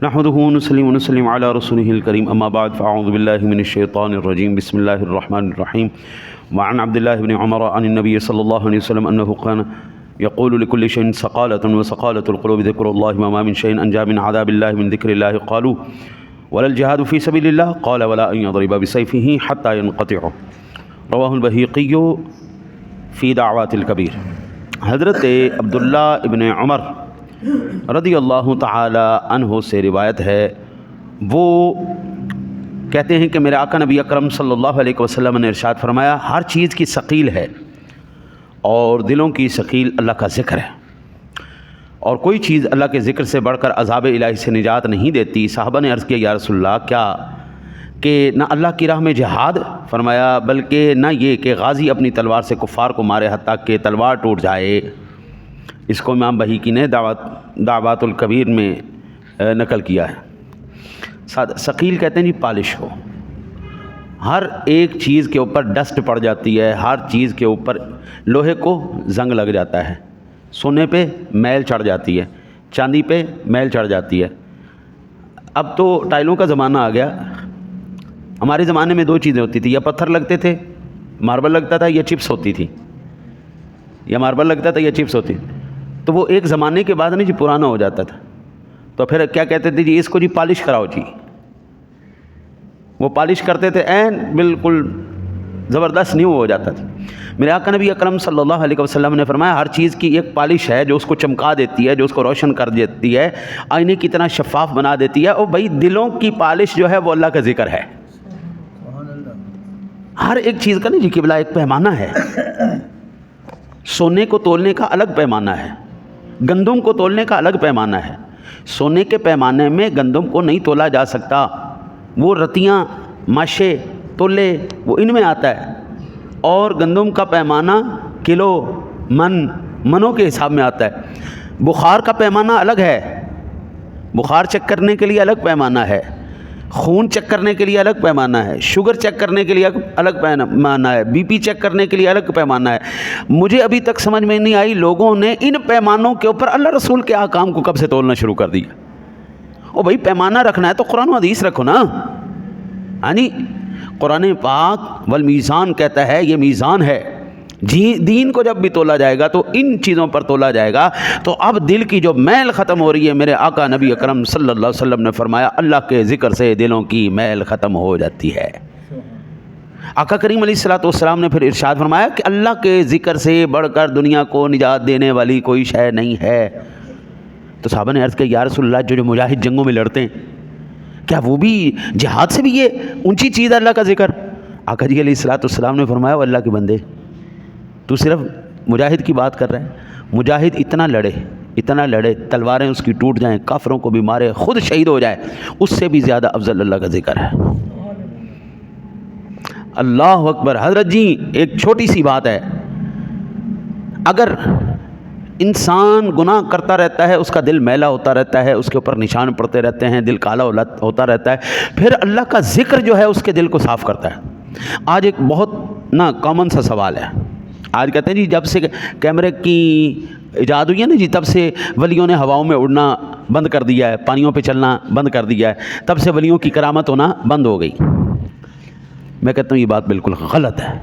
نحمده ونصلي ونسلم على رسوله الكريم اما بعد فاعوذ بالله من الشيطان الرجيم بسم الله الرحمن الرحيم وعن عبد الله بن عمر عن النبي صلى الله عليه وسلم انه كان يقول لكل شيء سقالة وسقالة القلوب ذكر الله وما من شيء انجى من عذاب الله من ذكر الله قالوا ولا الجهاد في سبيل الله قال ولا ان يضرب بسيفه حتى ينقطع رواه البهقي في دعوات الكبير۔ حضرت عبداللہ ابن عمر رضی اللہ تعالی عنہ سے روایت ہے، وہ کہتے ہیں کہ میرے آقا نبی اکرم صلی اللہ علیہ وسلم نے ارشاد فرمایا، ہر چیز کی ثقیل ہے اور دلوں کی ثقیل اللہ کا ذکر ہے، اور کوئی چیز اللہ کے ذکر سے بڑھ کر عذاب الہی سے نجات نہیں دیتی۔ صحابہ نے عرض کیا یا رسول اللہ کیا کہ نہ اللہ کی راہ میں جہاد؟ فرمایا بلکہ نہ یہ کہ غازی اپنی تلوار سے کفار کو مارے حتیٰ کہ تلوار ٹوٹ جائے۔ اس کو امام بہیقی نے دعوات الکبیر میں نقل کیا ہے۔ ثقیل کہتے ہیں جی پالش ہو، ہر ایک چیز کے اوپر ڈسٹ پڑ جاتی ہے، ہر چیز کے اوپر لوہے کو زنگ لگ جاتا ہے، سونے پہ میل چڑھ جاتی ہے، چاندی پہ میل چڑھ جاتی ہے۔ اب تو ٹائلوں کا زمانہ آ گیا، ہمارے زمانے میں دو چیزیں ہوتی تھیں، یا پتھر لگتے تھے ماربل لگتا تھا، یا چپس ہوتی تھی، یا ماربل لگتا تھا یا چپس ہوتی تھی۔ تو وہ ایک زمانے کے بعد نہیں جی پرانا ہو جاتا تھا، تو پھر کیا کہتے تھے جی اس کو جی پالش کراؤ جی۔ وہ پالش کرتے تھے این بالکل زبردست نیو ہو جاتا تھا۔ میرے آقا نبی اکرم صلی اللہ علیہ وسلم نے فرمایا ہر چیز کی ایک پالش ہے جو اس کو چمکا دیتی ہے، جو اس کو روشن کر دیتی ہے، آئینے کی طرح شفاف بنا دیتی ہے، اور بھائی دلوں کی پالش جو ہے وہ اللہ کا ذکر ہے۔ ہر ایک چیز کا نہیں جی قبلہ ایک پیمانہ ہے، سونے کو تولنے کا الگ پیمانہ ہے، گندم کو تولنے کا الگ پیمانہ ہے۔ سونے کے پیمانے میں گندم کو نہیں تولا جا سکتا، وہ رتیاں، ماشے، تولے وہ ان میں آتا ہے، اور گندم کا پیمانہ کلو، منوں کے حساب میں آتا ہے۔ بخار کا پیمانہ الگ ہے، بخار چیک کرنے کے لیے الگ پیمانہ ہے، خون چیک کرنے کے لیے الگ پیمانہ ہے، شوگر چیک کرنے کے لیے الگ پیمانہ ہے، بی پی چیک کرنے کے لیے الگ پیمانہ ہے۔ مجھے ابھی تک سمجھ میں نہیں آئی لوگوں نے ان پیمانوں کے اوپر اللہ رسول کے احکام کو کب سے تولنا شروع کر دیا۔ او بھائی پیمانہ رکھنا ہے تو قرآن و حدیث رکھو نا، یعنی قرآن پاک والمیزان کہتا ہے یہ میزان ہے، دین کو جب بھی تولا جائے گا تو ان چیزوں پر تولا جائے گا۔ تو اب دل کی جو میل ختم ہو رہی ہے، میرے آقا نبی اکرم صلی اللہ علیہ وسلم نے فرمایا اللہ کے ذکر سے دلوں کی میل ختم ہو جاتی ہے۔ آقا کریم علیہ الصلوۃ والسلام نے پھر ارشاد فرمایا کہ اللہ کے ذکر سے بڑھ کر دنیا کو نجات دینے والی کوئی شے نہیں ہے۔ تو صحابہ نے عرض کیا یا رسول اللہ جو مجاہد جنگوں میں لڑتے ہیں کیا وہ بھی جہاد سے بھی یہ اونچی چیز ہے اللہ کا ذکر؟ آقا جی علیہ الصلوۃ والسلام نے فرمایا اللہ کے بندے تو صرف مجاہد کی بات کر رہے ہیں، مجاہد اتنا لڑے تلواریں اس کی ٹوٹ جائیں، کافروں کو بھی مارے، خود شہید ہو جائے، اس سے بھی زیادہ افضل اللہ کا ذکر ہے۔ اللہ اکبر۔ حضرت جی ایک چھوٹی سی بات ہے، اگر انسان گناہ کرتا رہتا ہے، اس کا دل میلا ہوتا رہتا ہے، اس کے اوپر نشان پڑتے رہتے ہیں، دل کالا ہوتا رہتا ہے، پھر اللہ کا ذکر جو ہے اس کے دل کو صاف کرتا ہے۔ آج ایک بہت کامن سا سوال ہے، آج کہتے ہیں جی جب سے کیمرے کی ایجاد ہوئی ہے نا جی تب سے ولیوں نے ہواؤں میں اڑنا بند کر دیا ہے، پانیوں پہ چلنا بند کر دیا ہے، تب سے ولیوں کی کرامت ہونا بند ہو گئی۔ میں کہتا ہوں یہ بات بالکل غلط ہے۔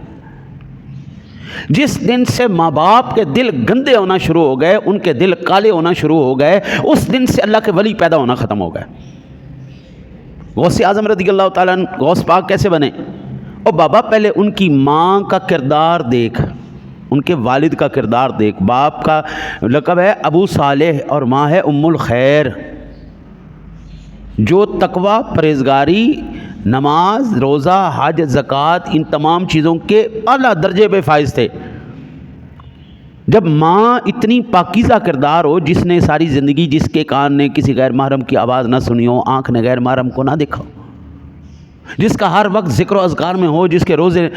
جس دن سے ماں باپ کے دل گندے ہونا شروع ہو گئے، ان کے دل کالے ہونا شروع ہو گئے، اس دن سے اللہ کے ولی پیدا ہونا ختم ہو گئے۔ غوث اعظم رضی اللہ تعالیٰ عنہ غوث پاک کیسے بنے؟ اور بابا پہلے ان کی ماں کا کردار دیکھ، ان کے والد کا کردار دیکھ۔ باپ کا لقب ہے ابو صالح اور ماں ہے ام الخیر، جو تقوی، پرہیزگاری، نماز، روزہ، حج، زکوٰۃ ان تمام چیزوں کے اعلیٰ درجے پہ فائز تھے۔ جب ماں اتنی پاکیزہ کردار ہو، جس نے ساری زندگی، جس کے کان نے کسی غیر محرم کی آواز نہ سنی ہو، آنکھ نے غیر محرم کو نہ دیکھا ہو، جس کا ہر وقت ذکر و اذکار میں ہو، جس کے روزے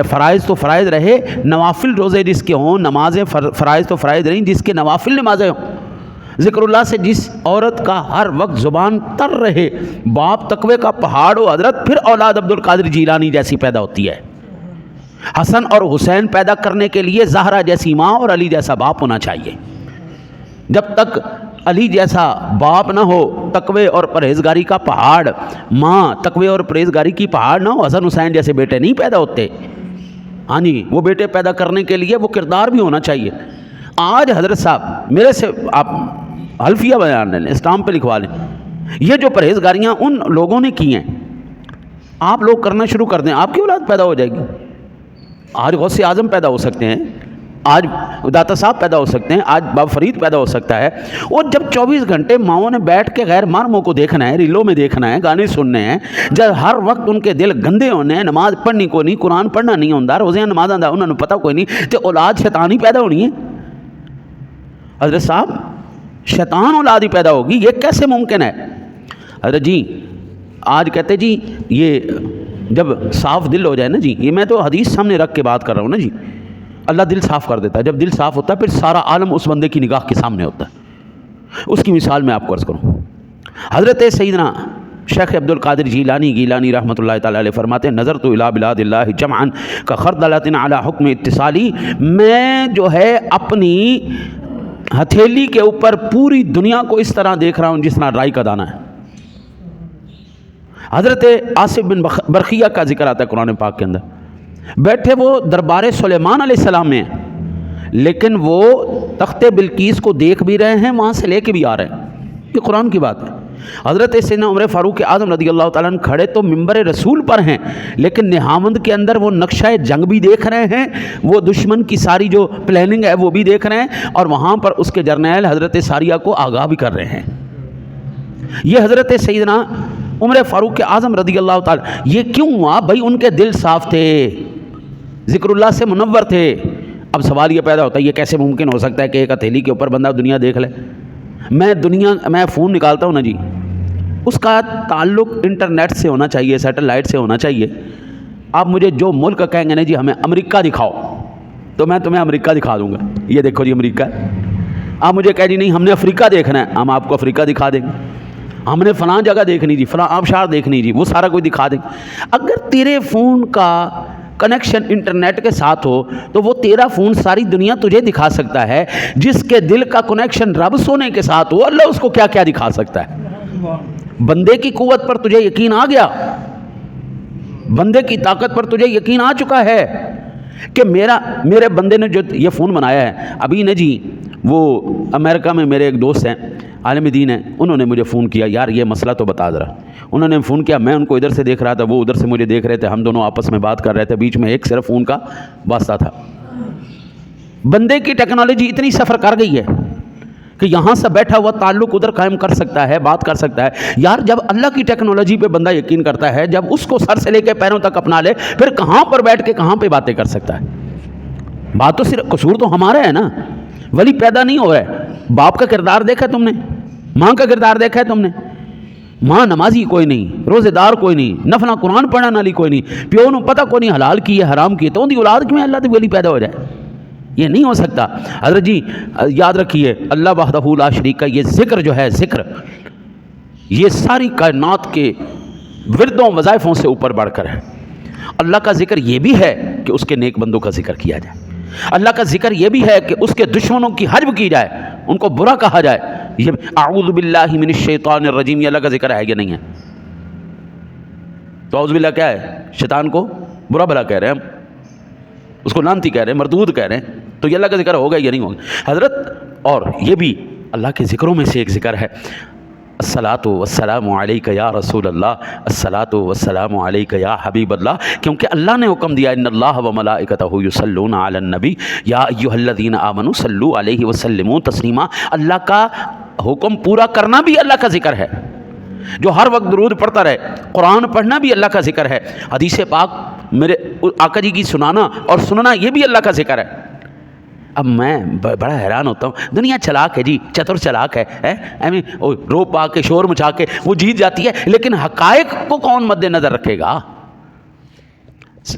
فرائض تو فرائض رہے، نوافل روزے جس کے ہوں، نمازیں فرائض تو فرائض رہیں، جس کے نوافل نمازیں ہوں، ذکر اللہ سے جس عورت کا ہر وقت زبان تر رہے، باپ تقوی کا پہاڑ ہو حضرت، پھر اولاد عبد القادر جیلانی جیسی پیدا ہوتی ہے۔ حسن اور حسین پیدا کرنے کے لیے زہرا جیسی ماں اور علی جیسا باپ ہونا چاہیے۔ جب تک علی جیسا باپ نہ ہو، تقوی اور پرہیزگاری کا پہاڑ، ماں تقوی اور پرہیزگاری کی پہاڑ نہ ہو، حسن حسین جیسے بیٹے نہیں پیدا ہوتے۔ ہاں جی، وہ بیٹے پیدا کرنے کے لیے وہ کردار بھی ہونا چاہیے۔ آج حضرت صاحب میرے سے آپ حلفیہ بیان لیں، اسٹامپ پہ لکھوا لیں، یہ جو پرہیزگاریاں ان لوگوں نے کی ہیں، آپ لوگ کرنا شروع کر دیں، آپ کی اولاد پیدا ہو جائے گی۔ آج غوث اعظم پیدا ہو سکتے ہیں، آج داتا صاحب پیدا ہو سکتے ہیں، آج باب فرید پیدا ہو سکتا ہے۔ اور جب 24 گھنٹے ماؤں نے بیٹھ کے غیر محرموں کو دیکھنا ہے، ریلوں میں دیکھنا ہے، گانے سننے ہیں، جب ہر وقت ان کے دل گندے ہونے ہیں، نماز پڑھنی کوئی نہیں، قرآن پڑھنا نہیں ہوتا، روزیاں نماز آندا انہوں نے پتہ کوئی نہیں، تو اولاد شیطانی پیدا ہونی ہے۔ حضرت صاحب شیطان اولاد ہی پیدا ہوگی، یہ کیسے ممکن ہے؟ حضرت جی آج کہتے جی یہ جب صاف دل ہو جائے نا جی، یہ میں تو حدیث سامنے رکھ کے بات کر رہا ہوں نا جی، اللہ دل صاف کر دیتا ہے۔ جب دل صاف ہوتا ہے پھر سارا عالم اس بندے کی نگاہ کے سامنے ہوتا ہے۔ اس کی مثال میں آپ کو عرض کروں، حضرت سیدنا شیخ عبد القادر گیلانی رحمۃ اللہ تعالی علیہ فرماتے ہیں، نظر تو الی بلاد اللہ جمعا کخردلۃ علی حکم اتصالی، میں جو ہے اپنی ہتھیلی کے اوپر پوری دنیا کو اس طرح دیکھ رہا ہوں جس طرح رائی کا دانہ ہے۔ حضرت آصف بن برقیہ کا ذکر آتا ہے قرآن پاک کے اندر، بیٹھے وہ دربار سلیمان علیہ السلام میں ہیں، لیکن وہ تخت بلقیس کو دیکھ بھی رہے ہیں، وہاں سے لے کے بھی آ رہے ہیں، یہ قرآن کی بات ہے۔ حضرت سیدنا عمر فاروق اعظم رضی اللہ تعالیٰ عنہ کھڑے تو ممبر رسول پر ہیں، لیکن نہاوند کے اندر وہ نقشہ جنگ بھی دیکھ رہے ہیں، وہ دشمن کی ساری جو پلاننگ ہے وہ بھی دیکھ رہے ہیں، اور وہاں پر اس کے جرنیل حضرت ساریہ کو آگاہ بھی کر رہے ہیں۔ یہ حضرت سیدنا عمر فاروق اعظم رضی اللہ تعالیٰ، یہ کیوں ہوا بھائی؟ ان کے دل صاف تھے، ذکر اللہ سے منور تھے۔ اب سوال یہ پیدا ہوتا ہے یہ کیسے ممکن ہو سکتا ہے کہ ایک ہتھیلی کے اوپر بندہ دنیا دیکھ لے؟ میں فون نکالتا ہوں نا جی، اس کا تعلق انٹرنیٹ سے ہونا چاہیے، سیٹلائٹ سے ہونا چاہیے۔ آپ مجھے جو ملک کہیں گے نا جی ہمیں امریکہ دکھاؤ، تو میں تمہیں امریکہ دکھا دوں گا، یہ دیکھو جی امریکہ ہے۔ آپ مجھے کہیں جی نہیں ہم نے افریقہ دیکھنا ہے، ہم آپ کو افریقہ دکھا دیں گے۔ ہم نے فلاں جگہ دیکھنی جی، فلاں آبشار دیکھنی جی، وہ سارا کوئی دکھا دیں گے۔ اگر تیرے فون کا کنیکشن انٹرنیٹ کے ساتھ ہو تو وہ تیرا فون ساری دنیا تجھے دکھا سکتا ہے۔ جس کے دل کا کنیکشن رب سونے کے ساتھ ہو، اللہ اس کو کیا کیا دکھا سکتا ہے۔ بندے کی قوت پر تجھے یقین آ گیا، بندے کی طاقت پر تجھے یقین آ چکا ہے کہ میرے بندے نے جو یہ فون بنایا ہے، ابھی نے جی وہ امریکہ میں میرے ایک دوست ہیں عالم دین ہیں، انہوں نے مجھے فون کیا، یار یہ مسئلہ تو بتا ذرا۔ انہوں نے فون کیا، میں ان کو ادھر سے دیکھ رہا تھا، وہ ادھر سے مجھے دیکھ رہے تھے، ہم دونوں آپس میں بات کر رہے تھے، بیچ میں ایک صرف فون کا واسطہ تھا۔ بندے کی ٹیکنالوجی اتنی سفر کر گئی ہے کہ یہاں سے بیٹھا ہوا تعلق ادھر قائم کر سکتا ہے، بات کر سکتا ہے۔ یار جب اللہ کی ٹیکنالوجی پہ بندہ یقین کرتا ہے، جب اس کو سر سے لے کے پیروں تک اپنا لے، پھر کہاں پر بیٹھ کے کہاں پہ باتیں کر سکتا ہے؟ بات تو صرف قصور تو ہمارا ہے نا، ولی پیدا نہیں ہو رہا ہے۔ باپ کا کردار دیکھا تم نے، ماں کا کردار دیکھا ہے تم نے؟ ماں نمازی کوئی نہیں، روزے دار کوئی نہیں، نفلا قرآن پڑھنے والی کوئی نہیں، پیو نو پتہ کوئی نہیں حلال کی ہے حرام کی ہے، تو ان کی اولاد کیوں اللہ دی ولی پیدا ہو جائے؟ یہ نہیں ہو سکتا۔ حضرت جی یاد رکھیے، اللہ وحدہ لا شریک کا یہ ذکر جو ہے، ذکر یہ ساری کائنات کے وردوں وظائفوں سے اوپر بڑھ کر ہے۔ اللہ کا ذکر یہ بھی ہے کہ اس کے نیک بندوں کا ذکر کیا جائے، اللہ کا ذکر یہ بھی ہے کہ اس کے دشمنوں کی حجب کی جائے، ان کو برا کہا جائے۔ یہ اعوذ باللہ من الشیطان الرجیم، یہ اللہ کا ذکر ہے یا نہیں ہے؟ تو اعوذ باللہ کیا ہے؟ شیطان کو برا بھلا کہہ رہے ہیں ہم، اس کو لعنتی کہہ رہے ہیں، مردود کہہ رہے ہیں، تو یہ اللہ کا ذکر ہوگا یا نہیں ہوگا حضرت؟ اور یہ بھی اللہ کے ذکروں میں سے ایک ذکر ہے، الصلاۃ والسلام علیک یا رسول اللہ، الصلاۃ والسلام علیک یا حبیب اللہ، کیونکہ اللہ نے حکم دیا ان اللہ وملائکتہ یصلون علی النبی یا ایھا الذین آمنوا صلوا علیہ وسلموا تسلیما۔ اللہ کا حکم پورا کرنا بھی اللہ کا ذکر ہے، جو ہر وقت درود پڑھتا رہے، قرآن پڑھنا بھی اللہ کا ذکر ہے، حدیث پاک میرے آقا جی کی سنانا اور سننا یہ بھی اللہ کا ذکر ہے۔ اب میں بڑا حیران ہوتا ہوں، دنیا چلاک ہے جی، چتر چلاک ہے، رو پا کے شور مچا کے وہ جیت جاتی ہے، لیکن حقائق کو کون مد نظر رکھے گا؟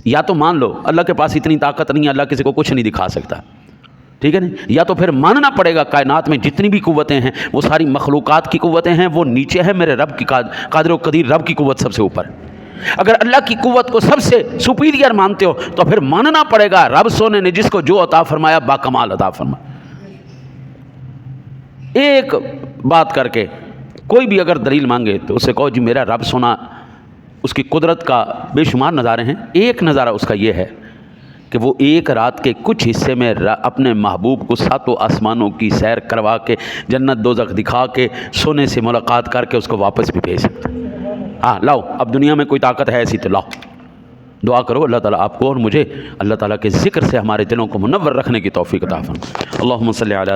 یا تو مان لو اللہ کے پاس اتنی طاقت نہیں ہے، اللہ کسی کو کچھ نہیں دکھا سکتا، ٹھیک ہے نا؟ یا تو پھر ماننا پڑے گا کائنات میں جتنی بھی قوتیں ہیں وہ ساری مخلوقات کی قوتیں ہیں، وہ نیچے ہیں، میرے رب کی قادر و قدیر رب کی قوت سب سے اوپر۔ اگر اللہ کی قوت کو سب سے سپیریئر مانتے ہو تو پھر ماننا پڑے گا رب سونے نے جس کو جو عطا فرمایا با کمال عطا فرمایا۔ ایک بات کر کے کوئی بھی اگر دلیل مانگے تو اسے کہو جی میرا رب سونا اس کی قدرت کا بے شمار نظارے ہیں، ایک نظارہ اس کا یہ ہے کہ وہ ایک رات کے کچھ حصے میں اپنے محبوب کو ساتوں آسمانوں کی سیر کروا کے جنت دوزخ دکھا کے سونے سے ملاقات کر کے اس کو واپس بھی بھیج سکتا ہے۔ ہاں لاؤ، اب دنیا میں کوئی طاقت ہے ایسی تو لاؤ، دعا کرو اللہ تعالیٰ آپ کو اور مجھے اللہ تعالیٰ کے ذکر سے ہمارے دلوں کو منور رکھنے کی توفیق عطا فرمائے۔ اللہم صلی علی